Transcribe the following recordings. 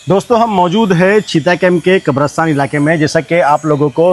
दोस्तों हम मौजूद है चीता कैंप के कब्रिस्तान इलाके में। जैसा कि आप लोगों को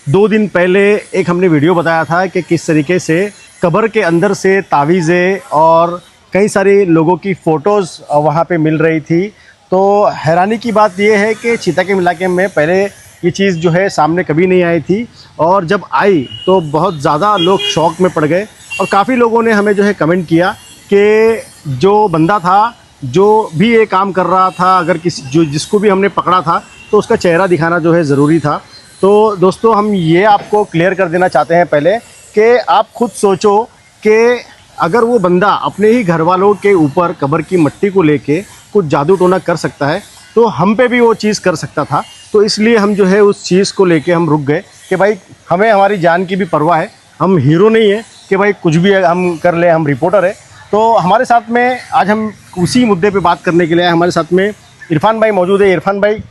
2 दिन पहले एक हमने वीडियो बताया था कि किस तरीके से कब्र के अंदर से तावीज़ें और कई सारे लोगों की फ़ोटोज़ वहाँ पे मिल रही थी। तो हैरानी की बात यह है कि चीता कैंप इलाके में पहले ये चीज़ जो है सामने कभी नहीं आई थी, और जब आई तो बहुत ज़्यादा लोग शौक में पड़ गए। और काफ़ी लोगों ने हमें जो है कमेंट किया कि जो बंदा था, जो भी ये काम कर रहा था, अगर जिसको भी हमने पकड़ा था तो उसका चेहरा दिखाना जो है ज़रूरी था। तो दोस्तों हम ये आपको क्लियर कर देना चाहते हैं पहले कि आप खुद सोचो कि अगर वो बंदा अपने ही घर वालों के ऊपर कब्र की मिट्टी को लेके कुछ जादू टोना कर सकता है, तो हम पे भी वो चीज़ कर सकता था। तो इसलिए हम जो है उस चीज़ को लेके हम रुक गए कि भाई हमें हमारी जान की भी परवाह है। हम हीरो नहीं है कि भाई कुछ भी हम कर ले, हम रिपोर्टर है। तो हमारे साथ में आज हम उसी मुद्दे पे बात करने के लिए हमारे साथ में इरफान भाई मौजूद है। इरफान भाई,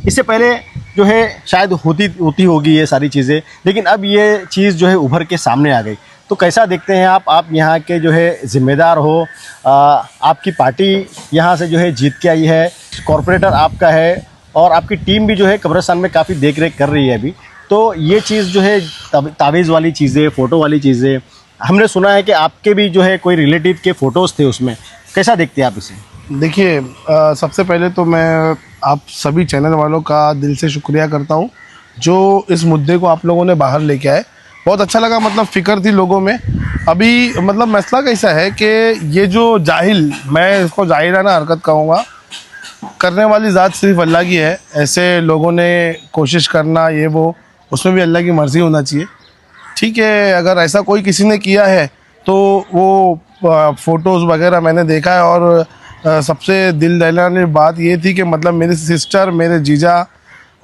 इससे पहले जो है शायद होती होगी ये सारी चीज़ें, लेकिन अब ये चीज़ जो है उभर के सामने आ गई। तो कैसा देखते हैं आप यहाँ के जो है ज़िम्मेदार हो, आपकी पार्टी यहाँ से जो है जीत के आई है, कॉरपोरेटर आपका है और आपकी टीम भी जो है कब्रिस्तान में काफ़ी देख रेख कर रही है अभी। तो ये चीज़ जो है तावीज़ वाली चीज़ें, फ़ोटो वाली चीज़ें, हमने सुना है कि आपके भी जो है कोई रिलेटिव के फ़ोटोज़ थे उसमें, कैसा देखते हैं आप इसे? देखिए, सबसे पहले तो मैं आप सभी चैनल वालों का दिल से शुक्रिया करता हूं जो इस मुद्दे को आप लोगों ने बाहर लेके आए। बहुत अच्छा लगा, मतलब फ़िक्र थी लोगों में। अभी मतलब मसला कैसा है कि ये जो जाहिल, मैं इसको जाहिलाना हरकत कहूँगा, करने वाली ज़ात सिर्फ अल्लाह की है। ऐसे लोगों ने कोशिश करना ये वो, उसमें भी अल्लाह की मर्ज़ी होना चाहिए। ठीक है, अगर ऐसा कोई किसी ने किया है तो वो फ़ोटोज़ वगैरह मैंने देखा है। और सबसे दिल दहलाने बात ये थी कि मतलब मेरी सिस्टर, मेरे जीजा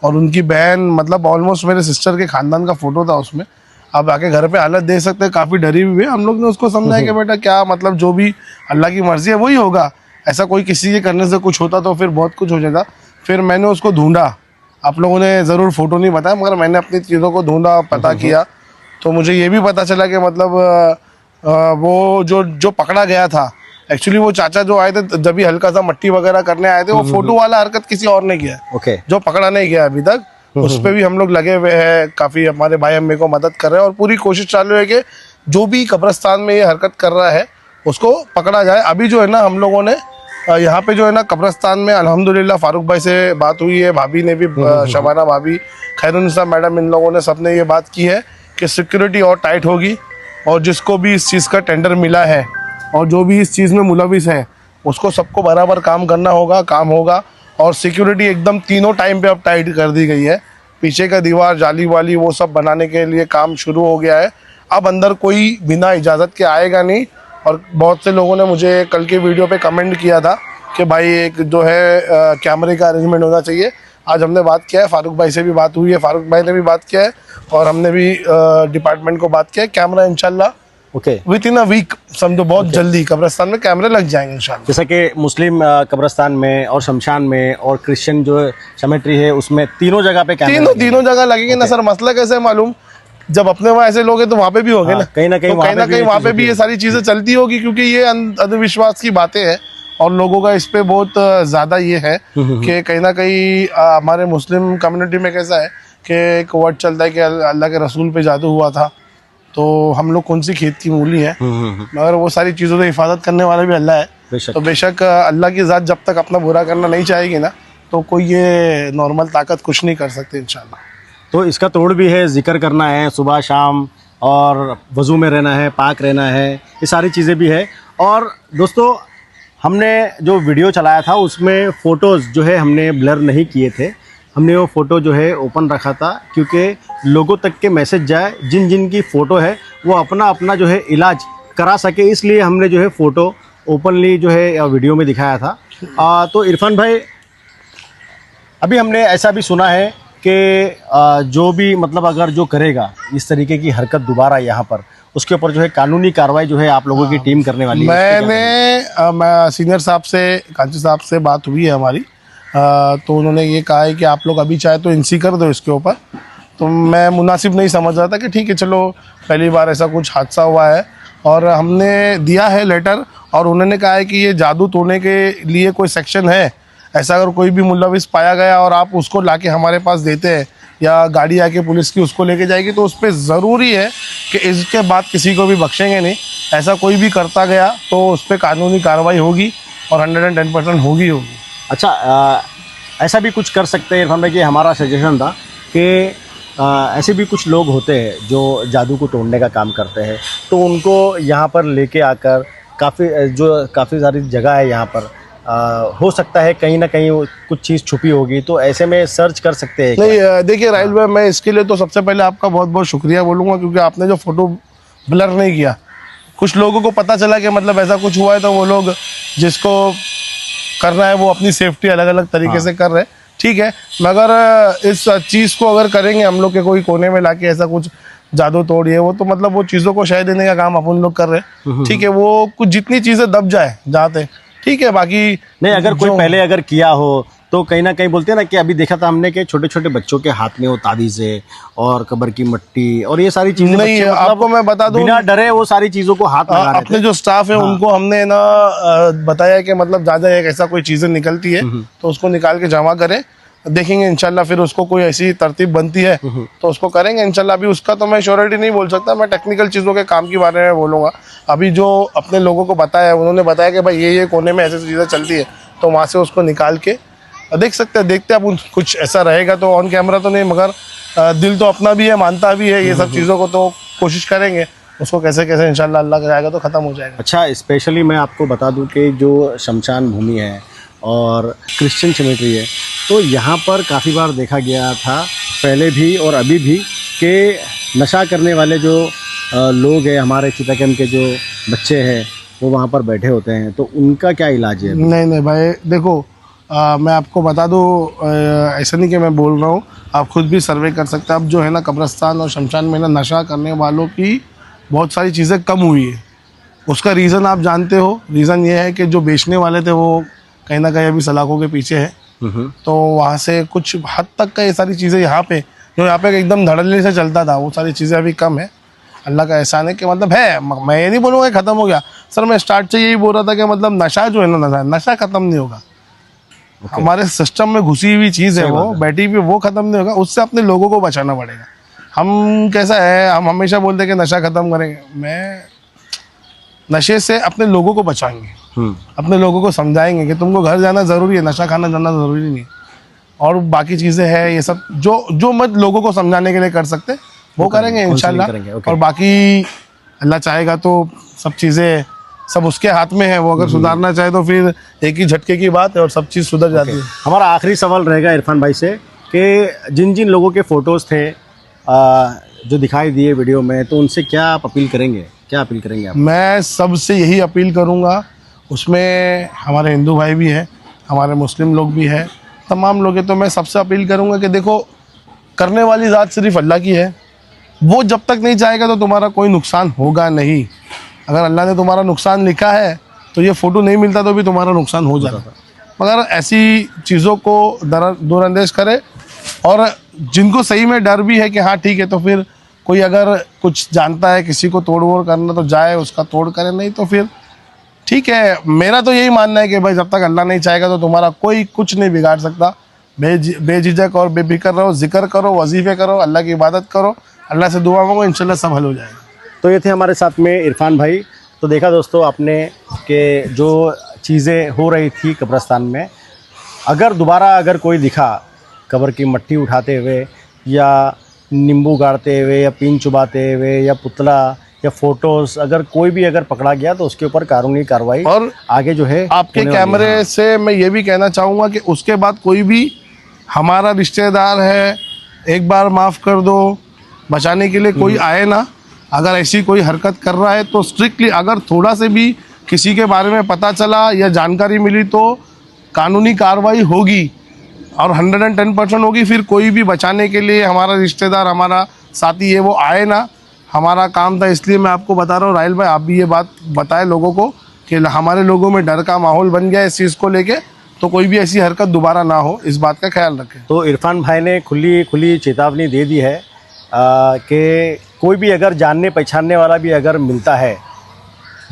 और उनकी बहन, मतलब ऑलमोस्ट मेरे सिस्टर के ख़ानदान का फ़ोटो था उसमें। आप आके घर पे हालत देख सकते हैं, काफ़ी डरी हुई है। हम लोग ने उसको समझाया कि बेटा क्या, मतलब जो भी अल्लाह की मर्ज़ी है वही होगा। ऐसा कोई किसी के करने से कुछ होता तो फिर बहुत कुछ हो जाता। फिर मैंने उसको ढूंढा, आप लोगों ने ज़रूर फ़ोटो नहीं बताया, मगर मैंने अपनी चीज़ों को ढूंढा, पता किया, तो मुझे ये भी पता चला कि मतलब वो जो पकड़ा गया था, एक्चुअली वो चाचा जो आए थे जब भी हल्का सा मट्टी वगैरह करने आए थे, वो फोटो वाला हरकत किसी और ने किया है। ओके। जो पकड़ा नहीं गया अभी तक, उस पर भी हम लोग लगे हुए हैं। काफ़ी हमारे भाई अम्मी को मदद कर रहे हैं और पूरी कोशिश चालू है कि जो भी कब्रिस्तान में ये हरकत कर रहा है उसको पकड़ा जाए। अभी जो है ना, हम लोगों ने यहाँ पे जो है ना कब्रिस्तान में अल्हम्दुलिल्लाह फारूक भाई से बात हुई है, भाभी ने भी, शबाना भाभी, खैरुन्निसा मैडम, इन लोगों ने सबने ये बात की है कि सिक्योरिटी और टाइट होगी, और जिसको भी इस चीज़ का टेंडर मिला है और जो भी इस चीज़ में मुलविस है उसको सबको बराबर काम करना होगा, काम होगा। और सिक्योरिटी एकदम तीनों टाइम पे अब टाइट कर दी गई है। पीछे का दीवार जाली वाली वो सब बनाने के लिए काम शुरू हो गया है। अब अंदर कोई बिना इजाज़त के आएगा नहीं। और बहुत से लोगों ने मुझे कल के वीडियो पे कमेंट किया था कि भाई एक जो है कैमरे का अरेंजमेंट होना चाहिए। आज हमने बात किया है, फारूक भाई से भी बात हुई है, फारूक भाई ने भी बात किया है और हमने भी डिपार्टमेंट को बात किया है। कैमरा इंशाल्लाह विद इन अ वीक, समझो बहुत जल्दी कब्रिस्तान में कैमरे लग जाएंगे इंशाल्लाह। जैसा कि मुस्लिम कब्रिस्तान में और शमशान में और क्रिश्चियन जो सेमेट्री है उसमें तीनों जगह पे कैमरे तीनों जगह लगेंगे ना सर। मसला कैसे है मालूम, जब अपने वहाँ ऐसे लोग हैं तो वहाँ पे भी होंगे ना, कहीं ना कहीं वहाँ पे भी ये सारी चीजें चलती होगी, क्योंकि ये अंधविश्वास की बातें हैं और लोगों का इस पे बहुत ज्यादा ये है कि कहीं ना कहीं हमारे मुस्लिम कम्युनिटी में कैसा है कि एक वर्ड चलता है कि अल्लाह के रसूल पे जादू हुआ था, तो हम लोग कौन सी खेत की मूली है। मगर वो सारी चीज़ों की हिफाजत करने वाला भी अल्लाह है। तो बेशक अल्लाह की ज़ात जब तक अपना बुरा करना नहीं चाहेगी ना, तो कोई ये नॉर्मल ताकत कुछ नहीं कर सकती इंशाल्लाह। तो इसका तोड़ भी है, जिक्र करना है सुबह शाम, और वज़ू में रहना है, पाक रहना है, ये सारी चीज़ें भी है। और दोस्तों हमने जो वीडियो चलाया था उसमें फ़ोटोज़ जो है हमने ब्लर नहीं किए थे। हमने वो फ़ोटो जो है ओपन रखा था क्योंकि लोगों तक के मैसेज जाए, जिन जिन की फ़ोटो है वो अपना अपना जो है इलाज करा सके, इसलिए हमने जो है फ़ोटो ओपनली जो है वीडियो में दिखाया था। तो इरफान भाई, अभी हमने ऐसा भी सुना है कि जो भी मतलब अगर जो करेगा इस तरीके की हरकत दोबारा यहाँ पर, उसके ऊपर जो है कानूनी कार्रवाई जो है आप लोगों की टीम करने वाली है। मैं सीनियर साहब से, कांची साहब से बात हुई है हमारी, तो उन्होंने ये कहा है कि आप लोग अभी चाहे तो इनसी कर दो इसके ऊपर। तो मैं मुनासिब नहीं समझ रहा था कि ठीक है चलो, पहली बार ऐसा कुछ हादसा हुआ है और हमने दिया है लेटर, और उन्होंने कहा है कि ये जादू तोड़ने के लिए कोई सेक्शन है ऐसा अगर कोई भी मुलविस पाया गया और आप उसको लाके हमारे पास देते हैं या गाड़ी आके पुलिस की उसको लेके जाएगी, तो उस पर ज़रूरी है कि इसके बाद किसी को भी बख्शेंगे नहीं। ऐसा कोई भी करता गया तो उस पर कानूनी कार्रवाई होगी और 110% होगी। अच्छा, ऐसा भी कुछ कर सकते हैं इरफान भाई कि हमारा सजेशन था कि ऐसे भी कुछ लोग होते हैं जो जादू को तोड़ने का काम करते हैं, तो उनको यहाँ पर लेके आकर काफ़ी सारी जगह है यहाँ पर, हो सकता है कहीं ना कहीं कुछ चीज़ छुपी होगी, तो ऐसे में सर्च कर सकते हैं क्या? नहीं, देखिए राहिल भाई, मैं इसके लिए तो सबसे पहले आपका बहुत बहुत शुक्रिया बोलूँगा, क्योंकि आपने जो फ़ोटो ब्लर नहीं किया। कुछ लोगों को पता चला कि मतलब ऐसा कुछ हुआ है, तो वो लोग जिसको करना है वो अपनी सेफ्टी अलग अलग तरीके से कर रहे हैं, ठीक है। मगर इस चीज़ को अगर करेंगे हम लोग के कोई कोने में लाके ऐसा कुछ जादू तोड़िए, वो तो मतलब वो चीज़ों को शह देने का काम अपन लोग कर रहे हैं, ठीक है। वो कुछ जितनी चीज़ें दब जाए जाते, ठीक है, बाकी नहीं, अगर कोई पहले अगर किया हो तो कहीं ना कहीं बोलते हैं ना कि अभी देखा था हमने कि छोटे छोटे बच्चों के हाथ में वो ताबीज़ें और कब्र की मिट्टी और ये सारी चीज़ें, नहीं, बच्चे आपको मैं बता दूं, बिना डरे वो सारी चीज़ों को हाथ लगा रहे अपने थे। जो स्टाफ है उनको हमने ना बताया कि मतलब ज़्यादा एक ऐसा कोई चीज़ें निकलती है तो उसको निकाल के जमा करें, देखेंगे इंशाल्लाह। फिर उसको कोई ऐसी तरतीब बनती है तो उसको करेंगे इंशाल्लाह। अभी उसका तो मैं श्योरिटी नहीं बोल सकता, मैं टेक्निकल चीज़ों के काम के बारे में बोलूँगा। अभी जो अपने लोगों को बताया, उन्होंने बताया कि भाई ये कोने में ऐसी चीज़ें चलती है, तो वहाँ से उसको निकाल के देख सकते हैं। देखते हैं अब कुछ ऐसा रहेगा तो ऑन कैमरा तो नहीं, मगर दिल तो अपना भी है, मानता भी है ये सब चीज़ों को, तो कोशिश करेंगे उसको कैसे कैसे इंशाल्लाह अल्लाह कराएगा तो ख़त्म हो जाएगा। अच्छा, स्पेशली मैं आपको बता दूं कि जो शमशान भूमि है और क्रिश्चियन सेमेट्री है, तो यहाँ पर काफ़ी बार देखा गया था पहले भी और अभी भी कि नशा करने वाले जो लोग हैं, हमारे चिता कैंप के जो बच्चे हैं वो वहाँ पर बैठे होते हैं, तो उनका क्या इलाज है? नहीं भाई, देखो मैं आपको बता दूँ, ऐसा नहीं कि मैं बोल रहा हूँ, आप खुद भी सर्वे कर सकते हैं। अब जो है ना कब्रिस्तान और शमशान में ना नशा करने वालों की बहुत सारी चीज़ें कम हुई है। उसका रीज़न आप जानते हो, रीज़न ये है कि जो बेचने वाले थे वो कहीं ना कहीं अभी सलाखों के पीछे है, तो वहाँ से कुछ हद तक का ये सारी चीज़ें यहाँ पे जो यहाँ पे एकदम धड़ल्ले से चलता था, वो सारी चीज़ें अभी कम है। अल्लाह का एहसान है कि मतलब है, मैं ये नहीं बोलूँगा ख़त्म हो गया सर। मैं स्टार्ट से यही बोल रहा था कि मतलब नशा जो है ना, नशा ख़त्म नहीं होगा। हमारे सिस्टम में घुसी हुई चीज़ है, वो बैठी हुई, वो ख़त्म नहीं होगा। उससे अपने लोगों को बचाना पड़ेगा। हम कैसा है, हम हमेशा बोलते हैं कि नशा ख़त्म करेंगे, मैं नशे से अपने लोगों को बचाएंगे, अपने लोगों को समझाएंगे कि तुमको घर जाना ज़रूरी है, नशा खाना जाना ज़रूरी नहीं है, और बाकी चीज़ें हैं ये सब जो मत लोगों को समझाने के लिए कर सकते वो करेंगे इंशाल्लाह। और बाकी अल्लाह चाहेगा तो सब चीज़ें सब उसके हाथ में है। वो अगर सुधारना चाहे तो फिर एक ही झटके की बात है और सब चीज़ सुधर जाती है। हमारा आखिरी सवाल रहेगा इरफान भाई से कि जिन जिन लोगों के फ़ोटोज़ थे जो दिखाई दिए वीडियो में, तो उनसे क्या आप अपील करेंगे, क्या अपील करेंगे आप? मैं सबसे यही अपील करूँगा, उसमें हमारे हिंदू भाई भी है, हमारे मुस्लिम लोग भी है, तमाम लोग हैं, तो मैं सबसे अपील करूँगा कि देखो, करने वाली ज़ात सिर्फ अल्लाह की है। वो जब तक नहीं चाहेगा तो तुम्हारा कोई नुकसान होगा नहीं। अगर अल्लाह ने तुम्हारा नुकसान लिखा है तो ये फ़ोटो नहीं मिलता तो भी तुम्हारा नुकसान हो जाता। मगर ऐसी चीज़ों को दूरअंदेश करे, और जिनको सही में डर भी है कि हाँ ठीक है, तो फिर कोई अगर कुछ जानता है किसी को तोड़ वोड़ करना तो जाए, उसका तोड़ करे, नहीं तो फिर ठीक है। मेरा तो यही मानना है कि भाई जब तक अल्लाह नहीं चाहेगा तो तुम्हारा कोई कुछ नहीं बिगाड़ सकता। बेझिझक और बेफिक्र रहो, जिक्र करो, वजीफ़े करो, अल्लाह की इबादत करो, अल्लाह से दुआ मांगो, इंशाल्लाह सब हल हो जाएगा। तो ये थे हमारे साथ में इरफान भाई। तो देखा दोस्तों आपने कि जो चीज़ें हो रही थी कब्रिस्तान में, अगर दोबारा अगर कोई दिखा कब्र की मट्टी उठाते हुए या नींबू गाड़ते हुए या पीन चुबाते हुए या पुतला या फोटोज़, अगर कोई भी अगर पकड़ा गया तो उसके ऊपर कानूनी कार्रवाई और आगे जो है आपके कैमरे से मैं ये भी कहना चाहूँगा कि उसके बाद कोई भी हमारा रिश्तेदार है, एक बार माफ़ कर दो, बचाने के लिए कोई आए ना। अगर ऐसी कोई हरकत कर रहा है तो स्ट्रिक्टली, अगर थोड़ा से भी किसी के बारे में पता चला या जानकारी मिली तो कानूनी कार्रवाई होगी और 110% होगी। फिर कोई भी बचाने के लिए हमारा रिश्तेदार, हमारा साथी है, वो आए ना। हमारा काम था, इसलिए मैं आपको बता रहा हूँ। राहिल भाई, आप भी ये बात बताएं लोगों को कि हमारे लोगों में डर का माहौल बन गया है इस चीज़ को लेके, तो कोई भी ऐसी हरकत दोबारा ना हो, इस बात का ख्याल रखें। तो इरफान भाई ने खुली चेतावनी दे दी है कि कोई भी अगर जानने पहचानने वाला भी अगर मिलता है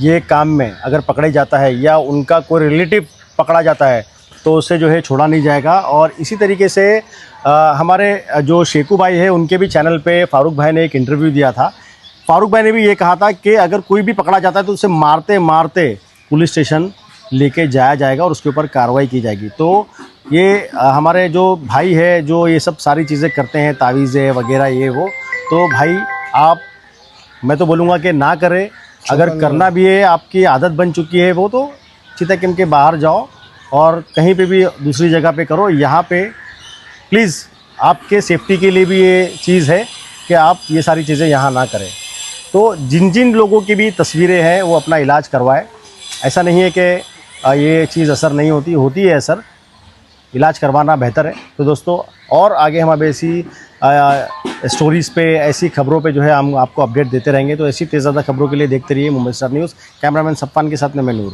ये काम में, अगर पकड़े जाता है या उनका कोई रिलेटिव पकड़ा जाता है, तो उससे जो है छोड़ा नहीं जाएगा। और इसी तरीके से हमारे जो शेखू भाई है उनके भी चैनल पे फारूक भाई ने एक इंटरव्यू दिया था। फारूक भाई ने भी ये कहा था कि अगर कोई भी पकड़ा जाता है तो उसे मारते मारते पुलिस स्टेशन लेके जाया जाएगा और उसके ऊपर कार्रवाई की जाएगी। तो ये हमारे जो भाई है जो ये सब सारी चीज़ें करते हैं, तावीज़ें वगैरह ये वो, तो भाई आप, मैं तो बोलूँगा कि ना करें। अगर करना भी है, आपकी आदत बन चुकी है वो, तो चिता कैंप के बाहर जाओ और कहीं पे भी दूसरी जगह पे करो। यहाँ पे प्लीज़ आपके सेफ्टी के लिए भी ये चीज़ है कि आप ये सारी चीज़ें यहाँ ना करें। तो जिन जिन लोगों की भी तस्वीरें हैं वो अपना इलाज करवाएं। ऐसा नहीं है कि ये चीज़ असर नहीं होती है असर, इलाज करवाना बेहतर है। तो दोस्तों और आगे हम अब ऐसी स्टोरीज़ पे, ऐसी खबरों पे जो है हम आपको अपडेट देते रहेंगे। तो ऐसी तेज़ ज़्यादा खबरों के लिए देखते रहिए मुंबई स्टार न्यूज़। कैमरामैन सप्पान के साथ में मैं नूर।